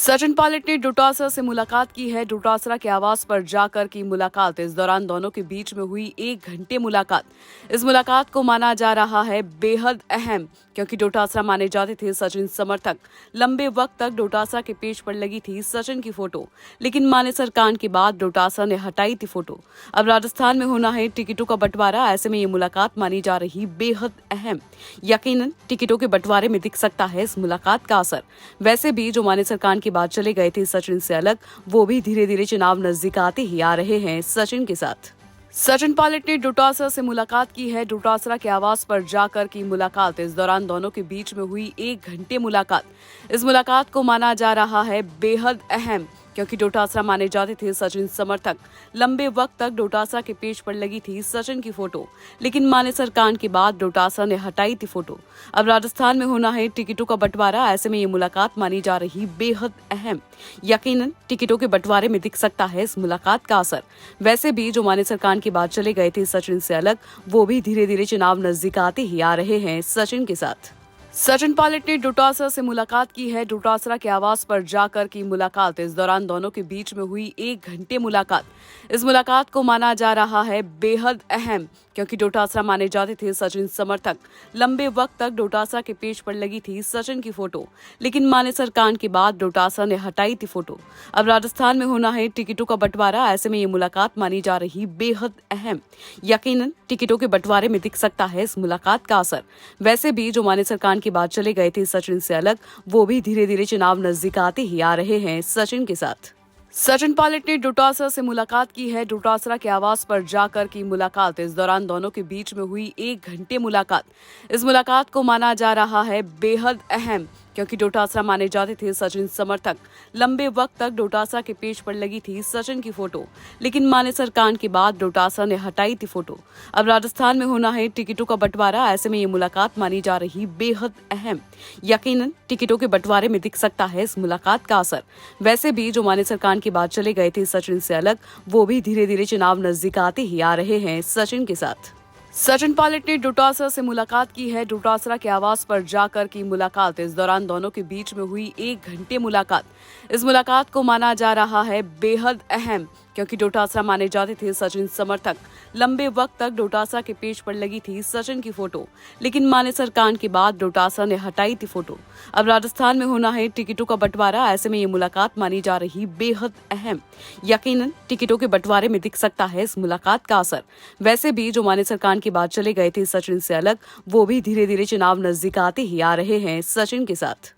सचिन पायलट ने डोटासरा से मुलाकात की है। डोटासरा के आवास पर जाकर की मुलाकात। इस दौरान दोनों के बीच में हुई 1 घंटे मुलाकात। इस मुलाकात को माना जा रहा है बेहद अहम, क्योंकि डोटासरा माने जाते थे सचिन समर्थक। लंबे वक्त तक डोटासरा के पेज पर लगी थी सचिन की फोटो, लेकिन माने सरकार के बाद डोटासरा ने हटाई थी फोटो। अब राजस्थान में होना है टिकटों का बंटवारा। ऐसे में ये मुलाकात मानी जा रही बेहद अहम। यकीनन टिकटों के बंटवारे में दिख सकता है इस मुलाकात का असर। वैसे भी जो माने सरकार के बाद चले गए थे सचिन से अलग, वो भी धीरे धीरे चुनाव नजदीक आते ही आ रहे हैं सचिन के साथ। सचिन पायलट ने डोटासरा से मुलाकात की है। डोटासरा के आवास पर जाकर की मुलाकात। इस दौरान दोनों के बीच में हुई 1 घंटे मुलाकात। इस मुलाकात को माना जा रहा है बेहद अहम, क्योंकि डोटासरा माने जाते थे सचिन समर्थक। लंबे वक्त तक डोटासरा के पेज पर लगी थी सचिन की फोटो, लेकिन माने सरकार के बाद डोटासरा ने हटाई थी फोटो। अब राजस्थान में होना है टिकटों का बंटवारा। ऐसे में ये मुलाकात मानी जा रही बेहद अहम। यकीनन टिकटों के बंटवारे में दिख सकता है इस मुलाकात का असर। वैसे भी जो माने सरकार के बाद चले गए थे सचिन से अलग, वो भी धीरे धीरे चुनाव नजदीक आते ही आ रहे हैं सचिन के साथ। सचिन पायलट ने डोटासरा से मुलाकात की है। डोटासरा के आवास पर जाकर की मुलाकात। इस दौरान दोनों के बीच में हुई 1 घंटे मुलाकात। इस मुलाकात को माना जा रहा है बेहद अहम, क्योंकि डोटासरा माने जाते थे सचिन समर्थक। लंबे वक्त तक डोटासरा के पेज पर लगी थी सचिन की फोटो, लेकिन माने सरकार के बाद डोटासरा ने हटाई थी फोटो। अब राजस्थान में होना है टिकटों का बंटवारा। ऐसे में ये मुलाकात मानी जा रही बेहद अहम। यकीनन टिकटों के बंटवारे में दिख सकता है इस मुलाकात का असर। वैसे भी जो माने सरकार के बाद चले गए थे सचिन से अलग, वो भी धीरे धीरे चुनाव नजदीक आते ही आ रहे हैं सचिन के साथ। सचिन पायलट ने डोटासरा से मुलाकात की है। डोटासरा के आवास पर जाकर की मुलाकात। इस दौरान दोनों के बीच में हुई 1 घंटे मुलाकात। इस मुलाकात को माना जा रहा है बेहद अहम, क्योंकि डोटासरा माने जाते थे सचिन समर्थक। लंबे वक्त तक डोटासरा के पेज पर लगी थी सचिन की फोटो, लेकिन माने सरकार के बाद डोटासरा ने हटाई थी फोटो। अब राजस्थान में होना है टिकटों का बंटवारा। ऐसे में ये मुलाकात मानी जा रही बेहद अहम। यकीनन टिकटों के बंटवारे में दिख सकता है इस मुलाकात का असर। वैसे भी जो माने सरकार के बाद चले गए थे सचिन से अलग, वो भी धीरे धीरे चुनाव नजदीक आते ही आ रहे हैं सचिन के साथ। सचिन पायलट ने डोटासरा से मुलाकात की है। डोटासरा के आवास पर जाकर की मुलाकात। इस दौरान दोनों के बीच में हुई 1 घंटे मुलाकात। इस मुलाकात को माना जा रहा है बेहद अहम, क्योंकि डोटासरा माने जाते थे सचिन समर्थक। लंबे वक्त तक डोटासरा के पेज पर लगी थी सचिन की फोटो, लेकिन माने सरकार के बाद डोटासरा ने हटाई थी फोटो। अब राजस्थान में होना है टिकटों का बंटवारा। ऐसे में ये मुलाकात मानी जा रही बेहद अहम। यकीनन टिकटों के बंटवारे में दिख सकता है इस मुलाकात का असर। वैसे भी जो माने सरकार के बाद चले गए थे सचिन से अलग, वो भी धीरे धीरे चुनाव नजदीक आते ही आ रहे हैं सचिन के साथ।